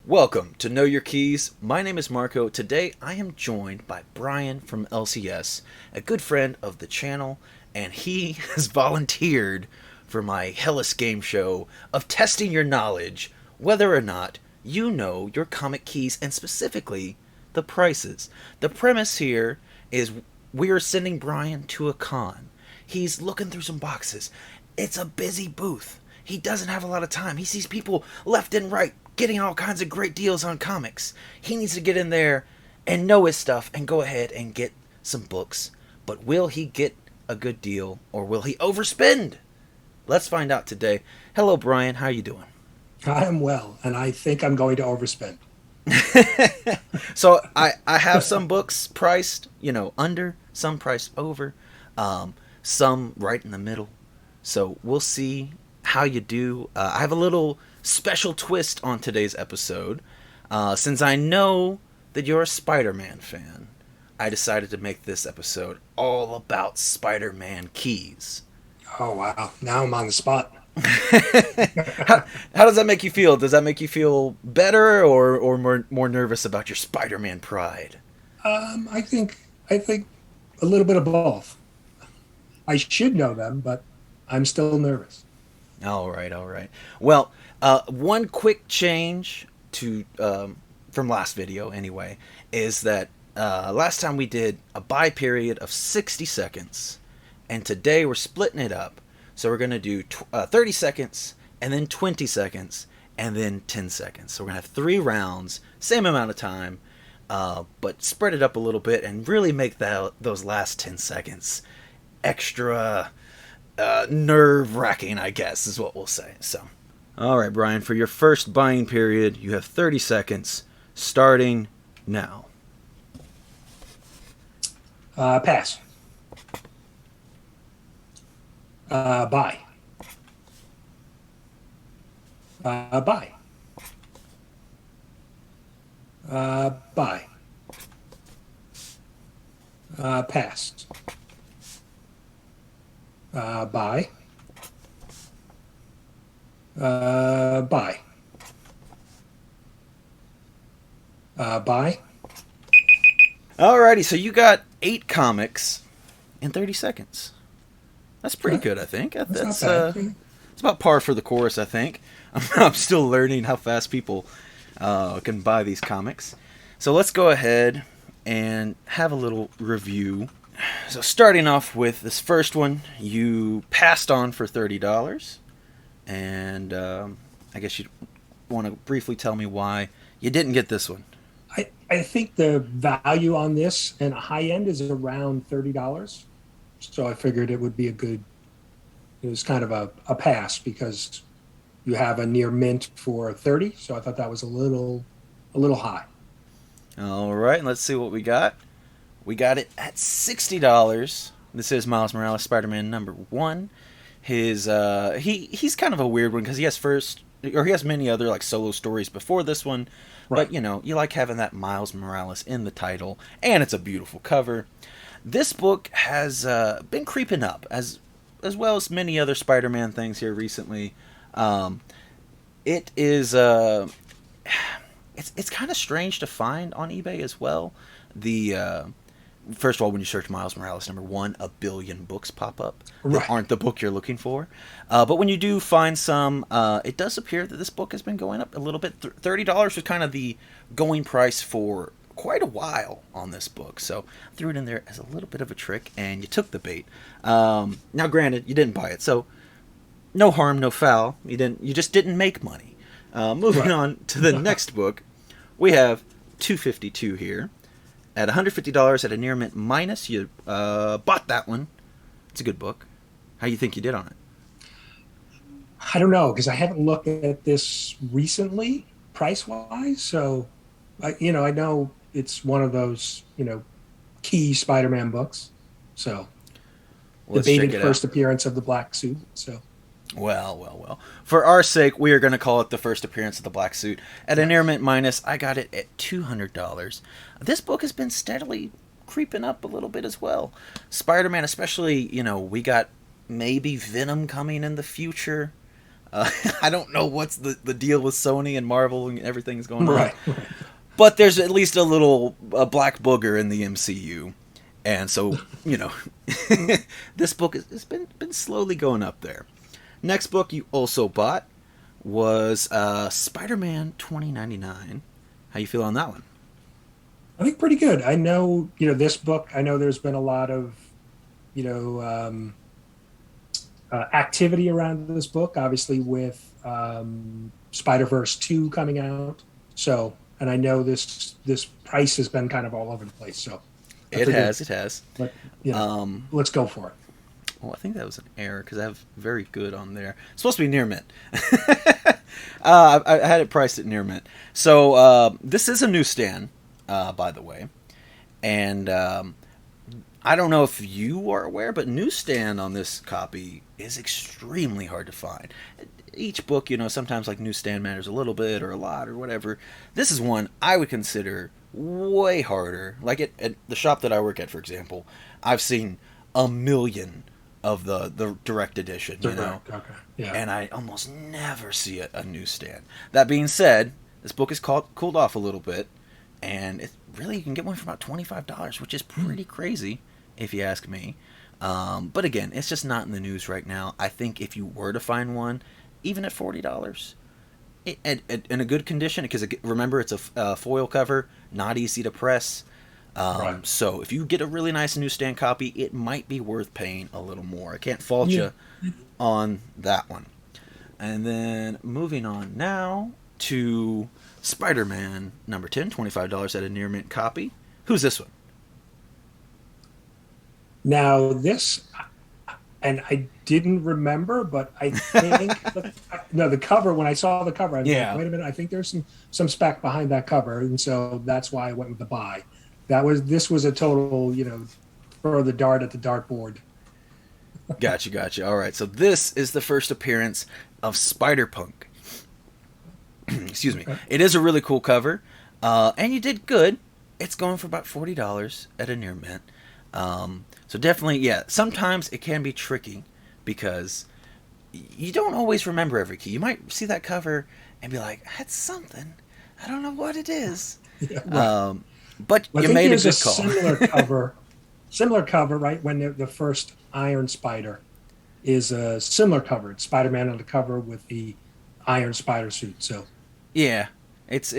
Welcome to Know Your Keys. My name is Marco. Today I am joined by Brian from LCS, a good friend of the channel, and he has volunteered for my hellish game show of testing your knowledge, whether or not you know your comic keys and specifically the prices. The premise here is we are sending Brian to a con. He's looking through some boxes. It's a busy booth. He doesn't have a lot of time. He sees people left and right getting all kinds of great deals on comics. He needs to get in there and know his stuff and go ahead and get some books. But will he get a good deal or will he overspend? Let's find out today. Hello, Brian. How you doing? I am well, and I think I'm going to overspend. So I have some books priced, under, some priced over, some right in the middle. So we'll see how you do. I have a little special twist on today's episode. Since I know that you're a Spider-Man fan, I decided to make this episode all about Spider-Man keys. Oh, wow. Now I'm on the spot. how does that make you feel? Does that make you feel better or more nervous about your Spider-Man pride? I think a little bit of both. I should know them, but I'm still nervous. All right. Well, one quick change to from last video anyway is that last time we did a buy period of 60 seconds, and today we're splitting it up. So we're going to do 30 seconds, and then 20 seconds, and then 10 seconds. So we're going to have 3 rounds, same amount of time, but spread it up a little bit and really make those last 10 seconds extra nerve-wracking, I guess, is what we'll say. So, all right, Brian, for your first buying period, you have 30 seconds, starting now. Pass. Buy. Buy. Buy. Pass. Buy. Buy. Buy. Alrighty, so you got 8 comics in 30 seconds. That's pretty good, I think. That's it's about par for the course, I think. I'm still learning how fast people can buy these comics. So let's go ahead and have a little review. So starting off with this first one, you passed on for $30. And I guess you want to briefly tell me why you didn't get this one. I think the value on this and high end is around $30. So I figured it would be it was kind of a pass because you have a near mint for 30. So I thought that was a little high. All right, let's see what we got. We got it at $60. This is Miles Morales, Spider-Man #1. He's kind of a weird one because he has many other like solo stories before this one. Right. But you like having that Miles Morales in the title, and it's a beautiful cover. This book has been creeping up as well as many other Spider-Man things here recently. It is it's kind of strange to find on eBay as well. First of all, when you search Miles Morales #1, a billion books pop up that aren't the book you're looking for. But when you do find some, it does appear that this book has been going up a little bit. $30 was kind of the going price for quite a while on this book, so I threw it in there as a little bit of a trick, and you took the bait. Now, granted, you didn't buy it, so no harm, no foul. You just didn't make money. Moving on to the next book, we have 252 here. At $150 at a near mint minus, you bought that one. It's a good book. How do you think you did on it? I don't know because I haven't looked at this recently, price wise. So, I know it's one of those key Spider-Man books. So, debated first appearance of the black suit. So. Well. For our sake, we are going to call it the first appearance of the black suit. At a near mint minus, I got it at $200. This book has been steadily creeping up a little bit as well. Spider-Man, especially, we got maybe Venom coming in the future. I don't know what's the deal with Sony and Marvel and everything's going on. Right, right. But there's at least a black booger in the MCU. And so, this book has been slowly going up there. Next book you also bought was Spider-Man 2099. How you feel on that one? I think pretty good. I know, this book, I know there's been a lot of, you know, activity around this book, obviously with Spider-Verse 2 coming out. So, and I know this price has been kind of all over the place. So It has. But, let's go for it. Well, I think that was an error because I have very good on there. It's supposed to be near mint. I had it priced at near mint. So this is a newsstand, by the way. And I don't know if you are aware, but newsstand on this copy is extremely hard to find. Each book, sometimes like newsstand matters a little bit or a lot or whatever. This is one I would consider way harder. Like at the shop that I work at, for example, I've seen a million of the direct edition, Okay. Yeah. and I almost never see a newsstand. That being said, this book is cooled off a little bit, and it really you can get one for about $25, which is pretty crazy if you ask me. But again, it's just not in the news right now. I think if you were to find one, even at $40, in a good condition, because remember it's a foil cover, not easy to press. Right. So if you get a really nice newsstand copy, it might be worth paying a little more. I can't fault you on that one. And then moving on now to Spider-Man number 10, $25 at a near mint copy. Who's this one? Now this, and I didn't remember, but I think the cover. When I saw the cover, I was like, wait a minute. I think there's some spec behind that cover, and so that's why I went with the buy. This was a total, throw the dart at the dartboard. Gotcha. All right, so this is the first appearance of Spider-Punk. Excuse me. Okay. It is a really cool cover, and you did good. It's going for about $40 at a near mint. So definitely, sometimes it can be tricky because you don't always remember every key. You might see that cover and be like, that's something. I don't know what it is. Yeah, right. But Well, you made a good call. Similar cover, right? When the first Iron Spider is a similar cover. It's Spider-Man on the cover with the Iron Spider suit. So yeah, it's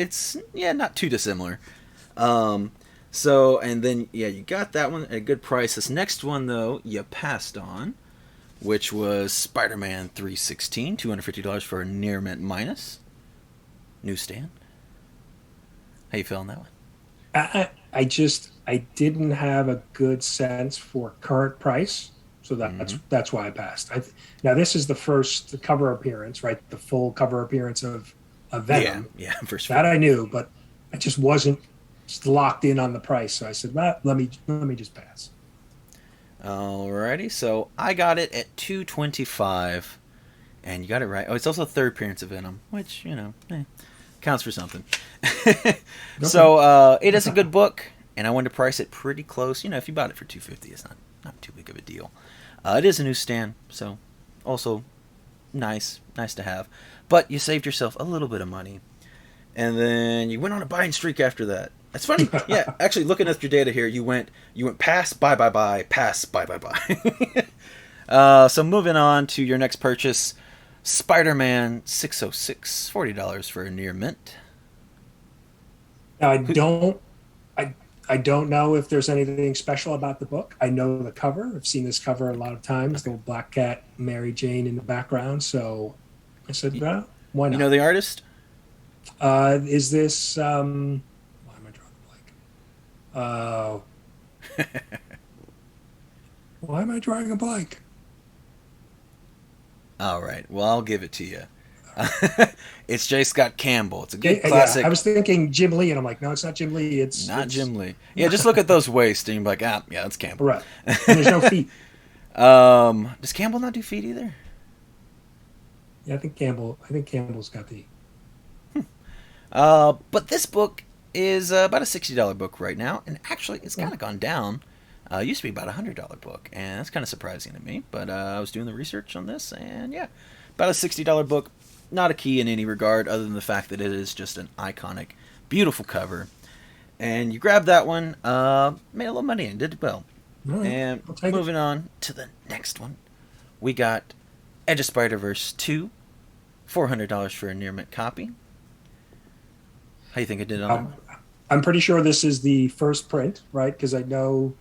not too dissimilar. So, and then, you got that one at a good price. This next one, though, you passed on, which was Spider-Man 316, $250 for a near mint minus. Newsstand. How you feel on that one? I didn't have a good sense for current price, so that's why I passed. Now this is the cover appearance, right? The full cover appearance of Venom. Yeah, for sure. That I knew, but I just wasn't locked in on the price, so I said, let me just pass. Alrighty, so I got it at $225, and you got it right. Oh, it's also the third appearance of Venom, which counts for something. So it is a good book, and I wanted to price it pretty close. If you bought it for $250, it's not too big of a deal. It is a newsstand, so also nice to have. But you saved yourself a little bit of money, and then you went on a buying streak after that. That's funny. Yeah, actually, looking at your data here, you went pass, buy, pass, buy. So moving on to your next purchase, Spider-Man 606, $40 for a near mint. Now I don't know if there's anything special about the book. I know the cover. I've seen this cover a lot of times. The Black Cat, Mary Jane in the background. So I said, well, why not? You know the artist? Is this? Why am I drawing a blank? Why am I drawing a blank? All right. Well, I'll give it to you. It's J. Scott Campbell. It's a good classic. I was thinking Jim Lee, and I'm like, no, it's not Jim Lee. It's Jim Lee. Yeah, just look at those waists, and you're like, yeah, it's Campbell. Right. And there's no feet. Does Campbell not do feet either? Yeah, I think Campbell's got the. But this book is about a $60 book right now, and actually, it's kind of gone down. It used to be about a $100 book, and that's kind of surprising to me. But I was doing the research on this, and About a $60 book. Not a key in any regard other than the fact that it is just an iconic, beautiful cover. And you grabbed that one, made a little money and did well. Right, And moving on to the next one, we got Edge of Spider-Verse 2, $400 for a near mint copy. How you think it did on that? I'm pretty sure this is the first print, right? Because I know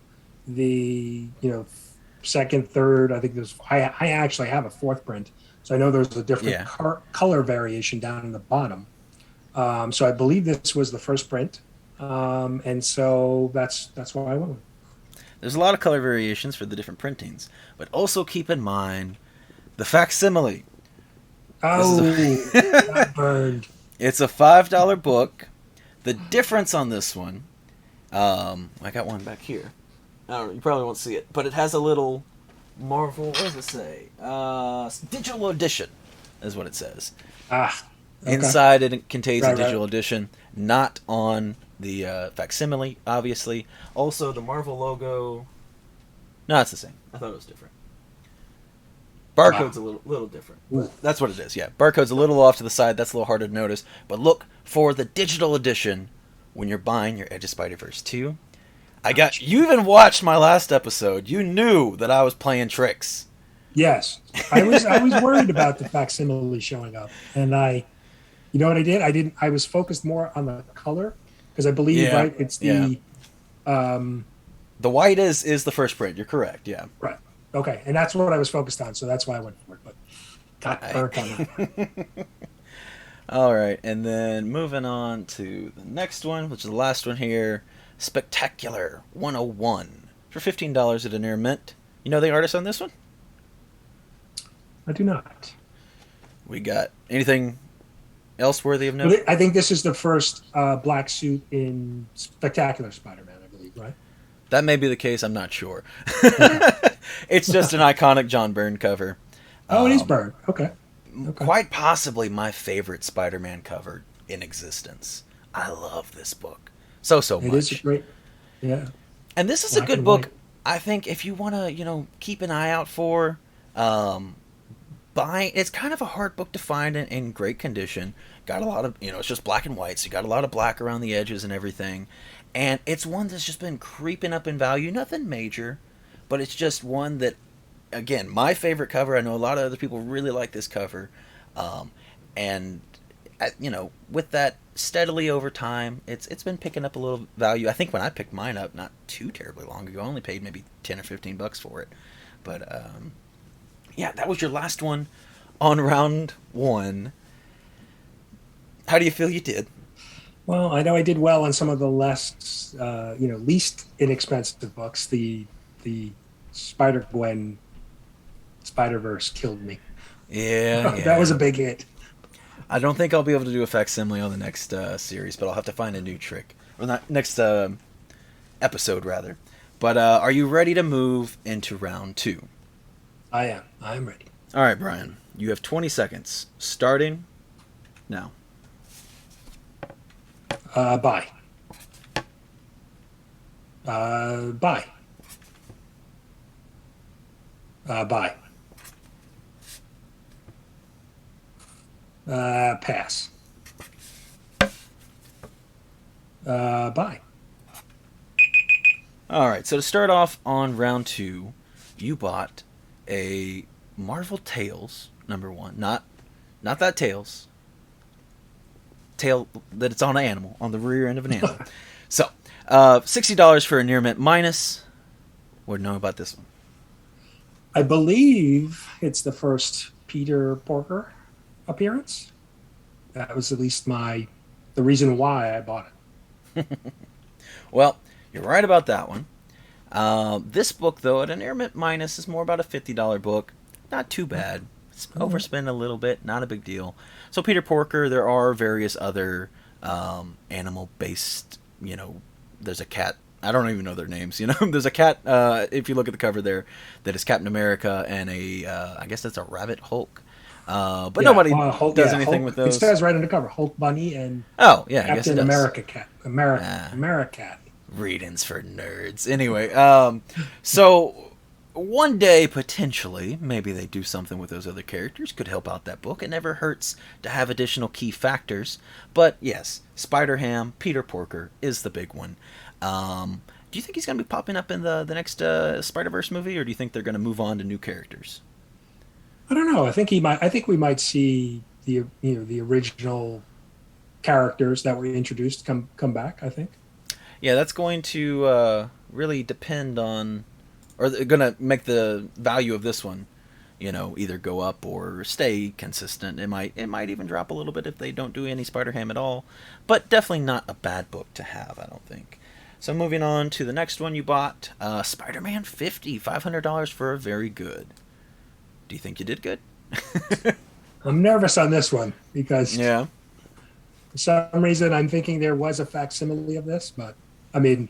the second, third. I think there's. I actually have a fourth print, so I know there's a different color variation down in the bottom. So I believe this was the first print, and so that's why I went with it. There's a lot of color variations for the different printings, but also keep in mind the facsimile. Oh, that burned. It's a $5 book. The difference on this one, I got one back here. I don't know, you probably won't see it, but it has a little Marvel, what does it say? Digital edition is what it says. Okay. Inside it contains a digital edition, not on the facsimile, obviously. Also, the Marvel logo, no, it's the same. I thought it was different. Barcode's a little different. That's what it is, yeah. Barcode's a little off to the side. That's a little harder to notice. But look for the digital edition when you're buying your Edge of Spider-Verse 2. You even watched my last episode. You knew that I was playing tricks. Yes. I was worried about the facsimile showing up. And you know what I did? I was focused more on the color because I believe, right, it's the... the white is the first print. You're correct, yeah. Right. Okay, and that's what I was focused on, so that's why I went for it. But got burnt on it. All right, and then moving on to the next one, which is the last one here, Spectacular 101 for $15 at a near mint. You know the artist on this one? I do not. We got anything else worthy of note? I think this is the first black suit in Spectacular Spider-Man, I believe, right? That may be the case. I'm not sure. It's just an iconic John Byrne cover. Oh, it is Byrne. Okay. Quite possibly my favorite Spider-Man cover in existence. I love this book so much. It is a great, yeah. And this is a good book. I think if you want to, keep an eye out for, buying. It's kind of a hard book to find in great condition. Got a lot of, it's just black and white, so you got a lot of black around the edges and everything. And it's one that's just been creeping up in value. Nothing major, but it's just one that, again, my favorite cover. I know a lot of other people really like this cover. And, with that steadily over time, it's been picking up a little value. I think when I picked mine up not too terribly long ago, I only paid maybe $10 or $15 for it. But, yeah, that was your last one on round one. How do you feel you did? Well, I know I did well on some of the less, least inexpensive books. The Spider-Gwen Spider-Verse killed me. Yeah, that was a big hit. I don't think I'll be able to do a facsimile on the next series, but I'll have to find a new trick. Or not next episode, rather. But are you ready to move into round two? I am. I am ready. All right, Brian. You have 20 seconds. Starting now. Buy. Buy. Buy. Pass. Buy. All right. So to start off on round two, you bought a Marvel Tales #1. Not that Tails. Tail that it's on an animal, on the rear end of an animal. So, $60 for a near mint minus. What do you know about this one? I believe it's the first Peter Porker appearance. That was at least the reason why I bought it. Well, you're right about that one. This book, though, at a near mint minus, is more about a $50 book. Not too bad. Overspend a little bit, not a big deal. So Peter Porker, there are various other animal-based, there's a cat. I don't even know their names, There's a cat, if you look at the cover there, that is Captain America, and I guess that's a Rabbit Hulk. But nobody does anything with those. It says right on the cover, Hulk Bunny and Captain America Cat. America Cat. Readings for nerds. Anyway, so one day, potentially, maybe they do something with those other characters. Could help out that book. It never hurts to have additional key factors. But yes, Spider-Ham, Peter Porker is the big one. Do you think he's going to be popping up in the next Spider-Verse movie, or do you think they're going to move on to new characters? I don't know. I think he might. I think we might see the original characters that were introduced come back. I think. Yeah, that's going to really depend on, or they're going to make the value of this one, either go up or stay consistent. It might even drop a little bit if they don't do any Spider-Ham at all, but definitely not a bad book to have, I don't think. So moving on to the next one you bought, Spider-Man 50, $500 for a very good. Do you think you did good? I'm nervous on this one because Yeah. for some reason I'm thinking there was a facsimile of this, but I mean,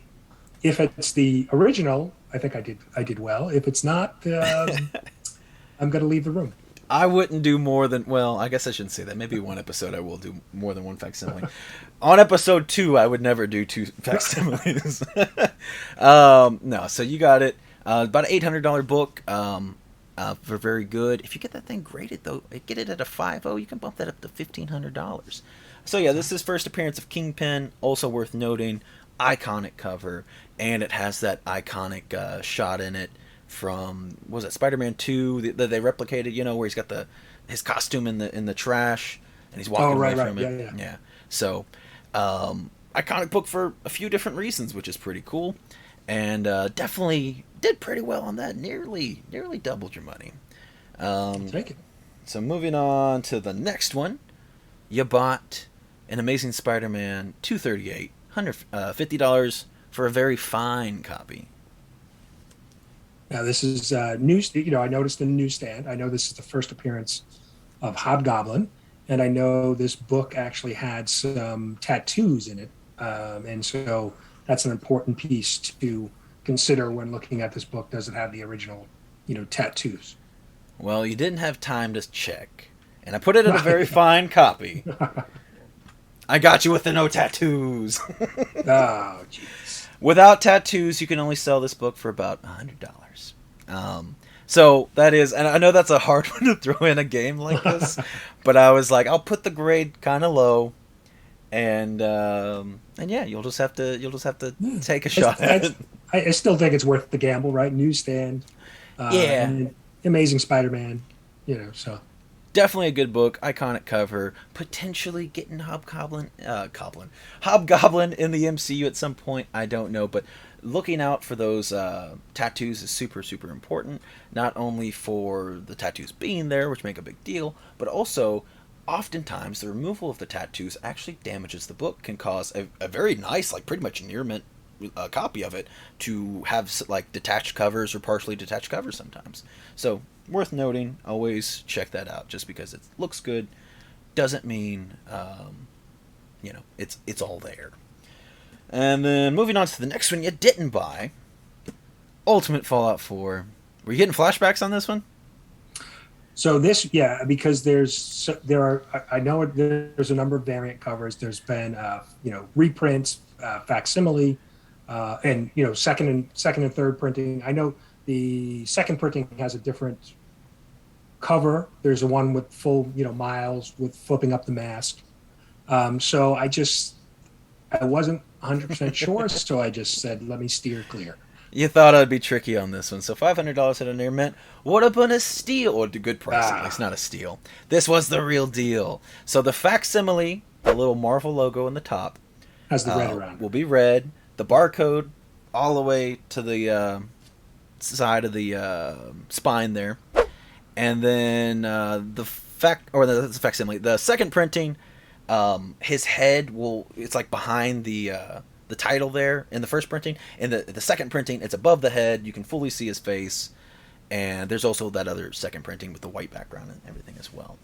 if it's the original, I think I did well. If it's not, I'm going to leave the room. I wouldn't do more than, well, I guess I shouldn't say that. Maybe one episode I will do more than one facsimile. On episode 2, I would never do 2 facsimiles. No, so you got it. About an $800 book for very good. If you get that thing graded, though, get it at a 5.0, you can bump that up to $1,500. So yeah, this is first appearance of Kingpin, also worth noting. Iconic cover, and it has that iconic shot in it from, was it Spider-Man 2 that they replicated, where he's got his costume in the trash and he's walking away from it. Yeah. So iconic book for a few different reasons, which is pretty cool, and definitely did pretty well on that. Nearly doubled your money. Take it. So moving on to the next one, you bought an Amazing Spider-Man 238, $150 for a very fine copy. Now this is news. I noticed in the newsstand. I know this is the first appearance of Hobgoblin, and I know this book actually had some tattoos in it, and so that's an important piece to consider when looking at this book. Does it have the original, tattoos? Well, you didn't have time to check, and I put it in a very fine copy. I got you with the no tattoos. Oh, jeez. Without tattoos, you can only sell this book for about $100. So that is, and I know that's a hard one to throw in a game like this, but I was like, I'll put the grade kind of low, and yeah, you'll just have to take a shot at it. I still think it's worth the gamble, right? Newsstand. Yeah. And Amazing Spider-Man. So. Definitely a good book, iconic cover, potentially getting Hobgoblin in the MCU at some point, I don't know, but looking out for those tattoos is super, super important, not only for the tattoos being there, which make a big deal, but also, oftentimes, the removal of the tattoos actually damages the book, can cause a very nice, like pretty much near mint copy of it to have like detached covers or partially detached covers sometimes. So worth noting, always check that out. Just because it looks good doesn't mean it's all there. And then moving on to the next one you didn't buy, Ultimate Fallout 4. Were you getting flashbacks on this one? So this, yeah, because I know there's a number of variant covers. There's been reprints, facsimile, and second and third printing. I know the second printing has a different cover. There's a one with full Miles with flipping up the mask. So I wasn't 100% sure, so I just said let me steer clear. You thought I'd be tricky on this one, so $500 at a near mint would have been a steal, or a good price at least, not a steal. This was the real deal. So the facsimile, the little Marvel logo in the top, has the red around. Will be red. The barcode all the way to the side of the spine there, and then the facsimile. The second printing, his head it's like behind the title there in the first printing. In the second printing, it's above the head. You can fully see his face. And there's also that other second printing with the white background and everything as well.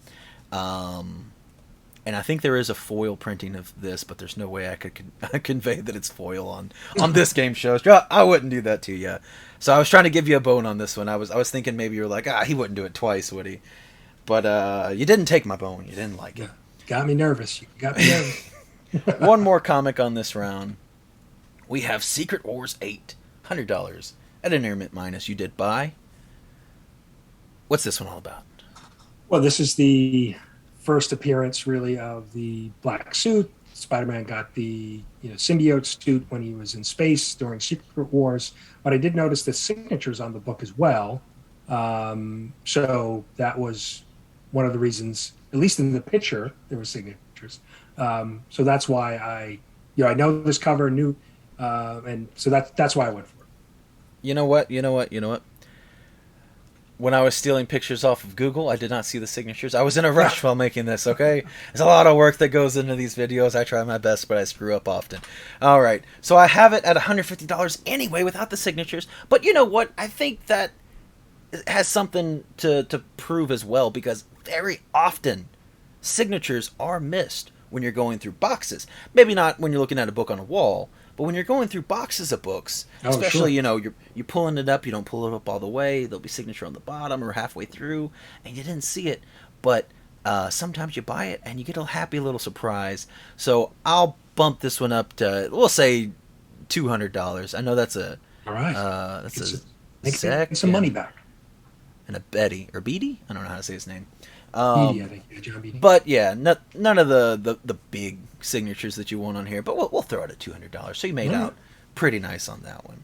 And I think there is a foil printing of this, but there's no way I could convey that it's foil on this game show. I wouldn't do that to you. So I was trying to give you a bone on this one. I was thinking maybe you were like, he wouldn't do it twice, would he? But you didn't take my bone. You didn't like it. Got me nervous. You got me nervous. One more comic on this round. We have Secret Wars 8, $100 at an Air Mint minus. You did buy What's this one all about? Well, this is the first appearance, really, of the black suit. Spider-Man got the symbiote suit when he was in space during Secret Wars, but I did notice the signatures on the book as well. So that was one of the reasons, at least in the picture, there were signatures. So that's why I know this cover, knew, and so that's why I went for it. You know what? You know what? You know what? When I was stealing pictures off of Google, I did not see the signatures. I was in a rush while making this, okay? There's a lot of work that goes into these videos. I try my best, but I screw up often. All right. So I have it at $150 anyway without the signatures. But you know what? I think that has something to prove as well, because very often signatures are missed when you're going through boxes. Maybe not when you're looking at a book on a wall, but when you're going through boxes of books, Oh, especially, sure. you're pulling it up, you don't pull it up all the way, there'll be signature on the bottom or halfway through, and you didn't see it. But sometimes you buy it and you get a happy little surprise. So I'll bump this one up to, we'll say, $200. I know All right. that's It's a making some money second back. and a Betty or Beatty. I don't know how to say his name. Beatty, I think. Yeah, John Beatty. But yeah, none of the big signatures that you want on here. But we'll throw it at $200. So you made All out right. pretty nice on that one.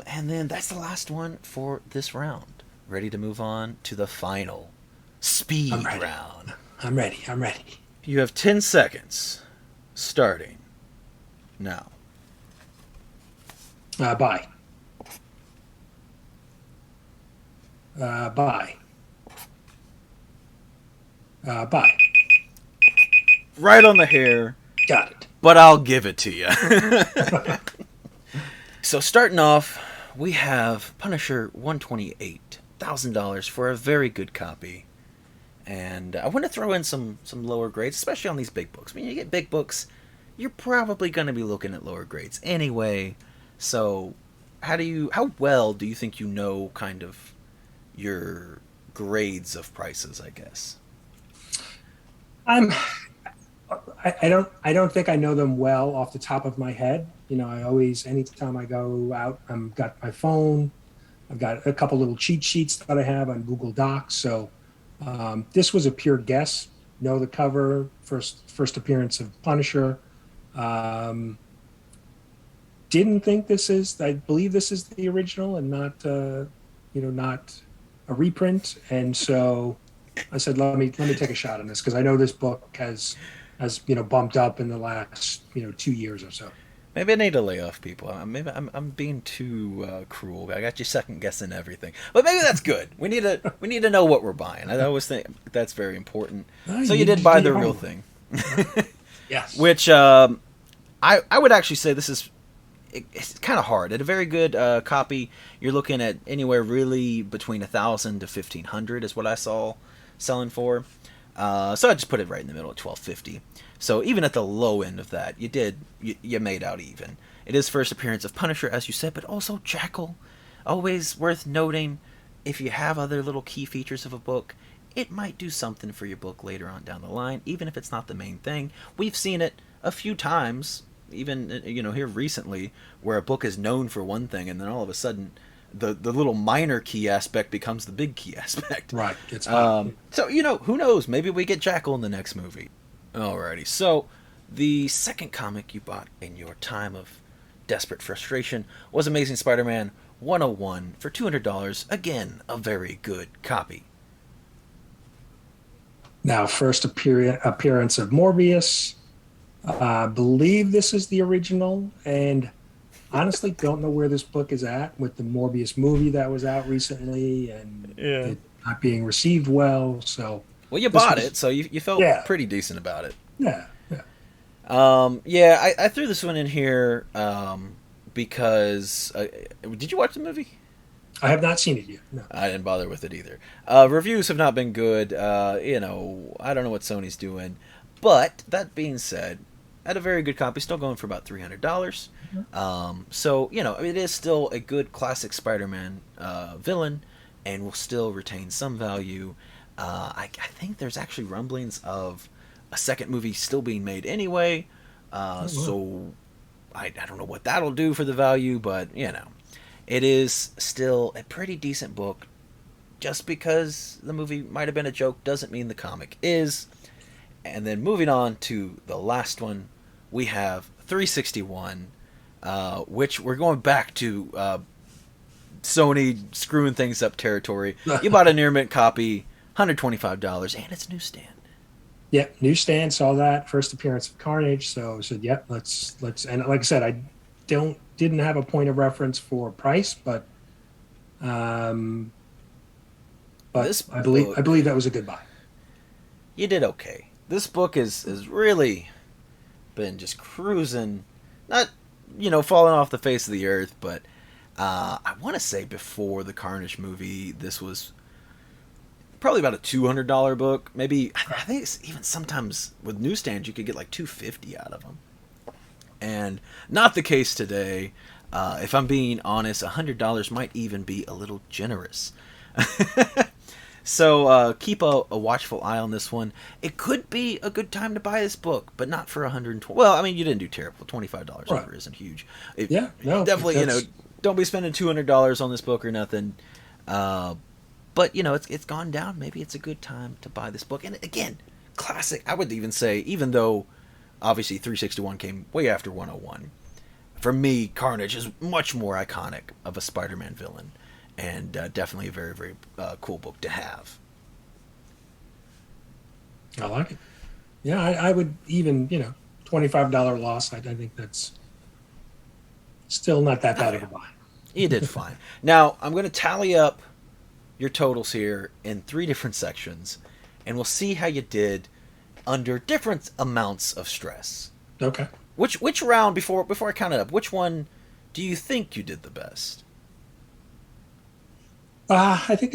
And then that's the last one for this round. Ready to move on to the final I'm speed ready. round. I'm ready. I'm ready. You have 10 seconds starting now. Buy. Buy. Buy. Right on the hair, Got it. but I'll give it to you. So starting off, we have Punisher $128,000 for a very good copy. And I want to throw in some lower grades, especially on these big books. When you get big books, you're probably going to be looking at lower grades anyway. So how well do you think you know kind of your grades of prices, I guess? I'm. I don't think I know them well off the top of my head. I always, anytime I go out, I'm got my phone. I've got a couple little cheat sheets that I have on Google Docs. So this was a pure guess. Know the cover, first appearance of Punisher. Um, didn't think this is. I believe this is the original and not not a reprint. And so I said, let me take a shot on this because I know this book has bumped up in the last 2 years or so. Maybe I need to lay off people. Maybe I'm being too cruel. I got you second guessing everything, but maybe that's good. We need to know what we're buying. I always think that's very important. So you You did buy did the your real homework. thing, Yes. which I would actually say this is it's kind of hard. At a very good copy, you're looking at anywhere really between 1,000 to 1,500 is what I saw selling for. So I just put it right in the middle at 1,250. So even at the low end of that, you made out even. It is first appearance of Punisher, as you said, but also Jackal. Always worth noting, if you have other little key features of a book, it might do something for your book later on down the line, even if it's not the main thing. We've seen it a few times, even here recently, where a book is known for one thing, and then all of a sudden, the little minor key aspect becomes the big key aspect. Right. It's hot. So who knows? Maybe we get Jackal in the next movie. Alrighty. So the second comic you bought in your time of desperate frustration was Amazing Spider-Man 101 for $200. Again, a very good copy. Now, first appearance of Morbius. I believe this is the original, and honestly, don't know where this book is at with the Morbius movie that was out recently and Yeah. it not being received well. So Well, you this bought was, it, so you felt yeah, pretty decent about it. yeah, yeah. Yeah, I threw this one in here because did you watch the movie? I have not seen it yet. No. I didn't bother with it either. Reviews have not been good. I don't know what Sony's doing. But that being said, at a very good copy, still going for about $300. So it is still a good classic Spider-Man villain, and will still retain some value. I think there's actually rumblings of a second movie still being made anyway. Oh, wow. So I don't know what that'll do for the value, but it is still a pretty decent book. just because the movie might have been a joke doesn't mean the comic is. And then moving on to the last one, we have 361, which we're going back to Sony screwing things up territory. You bought a near mint copy, $125, and it's newsstand. Yeah, newsstand, saw that first appearance of Carnage, so I said, "Yep, let's." And like I said, I didn't have a point of reference for price, um, but This I book, believe that was a good buy. you did okay. This book is really been just cruising, not falling off the face of the earth, but I want to say before the Carnage movie, this was probably about a $200 book. Maybe I think it's even sometimes with newsstands you could get like $250 out of them, and not the case today. If I'm being honest, $100 might even be a little generous. So keep a watchful eye on this one. It could be a good time to buy this book, but not for 120. Well, I mean, you didn't do terrible. $25 Right. over isn't huge. Yeah, no, Definitely, don't be spending $200 on this book or nothing. But it's gone down. Maybe it's a good time to buy this book. And again, classic. I would even say, even though obviously 361 came way after 101, for me, Carnage is much more iconic of a Spider-Man villain, and definitely a very, very cool book to have. I like it. Yeah, I would even $25 loss. I think that's still not that Oh bad of yeah, a buy. you did fine. Now I'm going to tally up your totals here in three different sections, and we'll see how you did under different amounts of stress. Okay. Which round before I count it up? Which one do you think you did the best? I think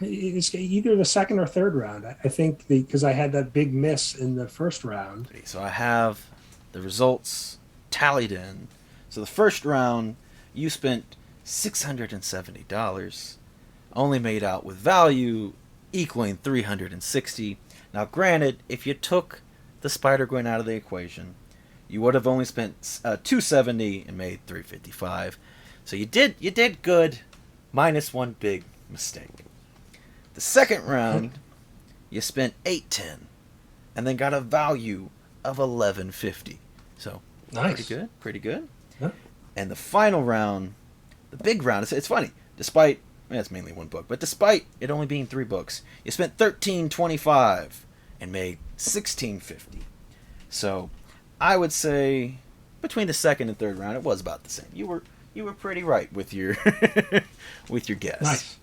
it's either the second or third round. I think because I had that big miss in the first round. Okay, so I have the results tallied in. So the first round, you spent $670, only made out with value equaling 360. Now, granted, if you took the Spider-Gwen out of the equation, you would have only spent 270 and made 355. So you did good, minus one big mistake. The second round, you spent 810 and then got a value of 1150. So Nice. pretty good. Yeah. And the final round, the big round, it's funny. Despite it's mainly one book, but despite it only being three books, you spent 1325 and made 1650. So I would say between the second and third round, it was about the same. You were pretty right with your with your guess. Nice.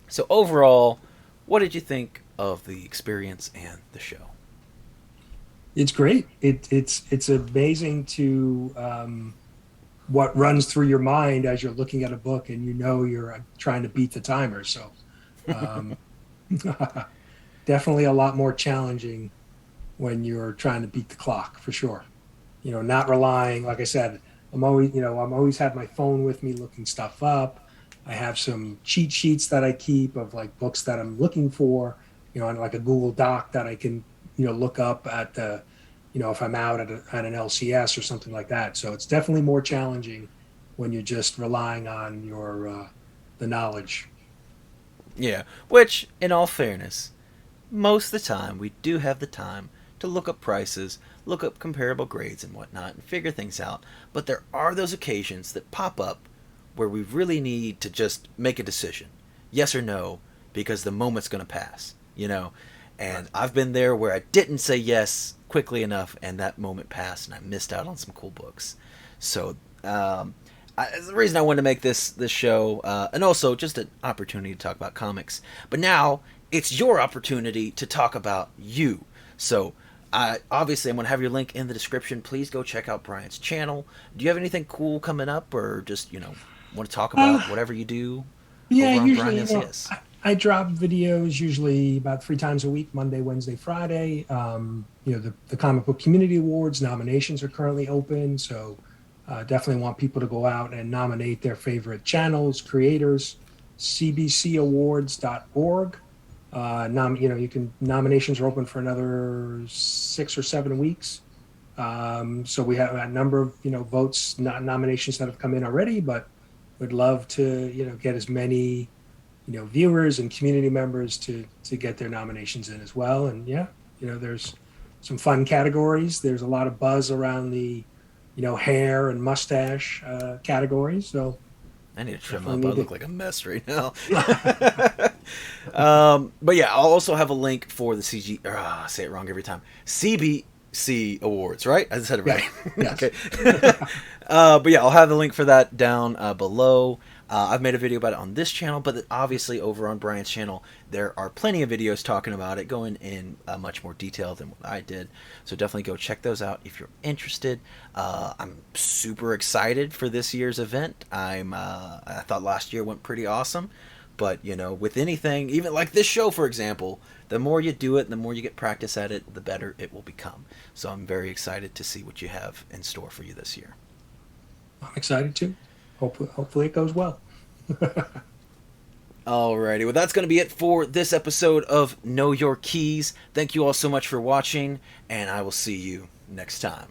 So overall, what did you think of the experience and the show? It's great. It's amazing to what runs through your mind as you're looking at a book and you're trying to beat the timer. So um, definitely a lot more challenging when you're trying to beat the clock for sure. Not relying, like I said, I'm always have my phone with me looking stuff up. I have some cheat sheets that I keep of like books that I'm looking for, on like a Google Doc that I can, look up at the, if I'm out at an LCS or something like that. So it's definitely more challenging when you're just relying on your the knowledge. Yeah, which, in all fairness, most of the time we do have the time to look up prices, look up comparable grades and whatnot, and figure things out. But there are those occasions that pop up where we really need to just make a decision, yes or no, because the moment's going to pass, And I've been there where I didn't say yes quickly enough, and that moment passed, and I missed out on some cool books. So the reason I wanted to make this show, and also just an opportunity to talk about comics. But now it's your opportunity to talk about you. So obviously, I'm going to have your link in the description. Please go check out Brian's channel. Do you have anything cool coming up, or just want to talk about whatever you do Yeah, over on Brian usually, LCS? I drop videos usually about 3 times a week, Monday, Wednesday, Friday. The Comic Book Community Awards nominations are currently open. So definitely want people to go out and nominate their favorite channels, creators, cbcawards.org. Nominations are open for another 6 or 7 weeks. So we have a number of, votes, nominations that have come in already, but would love to, get as many viewers and community members to get their nominations in as well. And yeah, there's some fun categories. There's a lot of buzz around the hair and mustache categories. So I need to trim up. definitely I need look to. like a mess right now. But yeah, I'll also have a link for the I say it wrong every time. CBC Awards, right? I said it right. Yes. Okay. But yeah, I'll have the link for that down below. I've made a video about it on this channel, but obviously over on Brian's channel, there are plenty of videos talking about it, going in much more detail than what I did. So definitely go check those out if you're interested. I'm super excited for this year's event. I thought last year went pretty awesome, but with anything, even like this show, for example, the more you do it, the more you get practice at it, the better it will become. So I'm very excited to see what you have in store for you this year. I'm excited too. Hopefully it goes well. Alrighty, well that's going to be it for this episode of Know Your Keys. Thank you all so much for watching, and I will see you next time.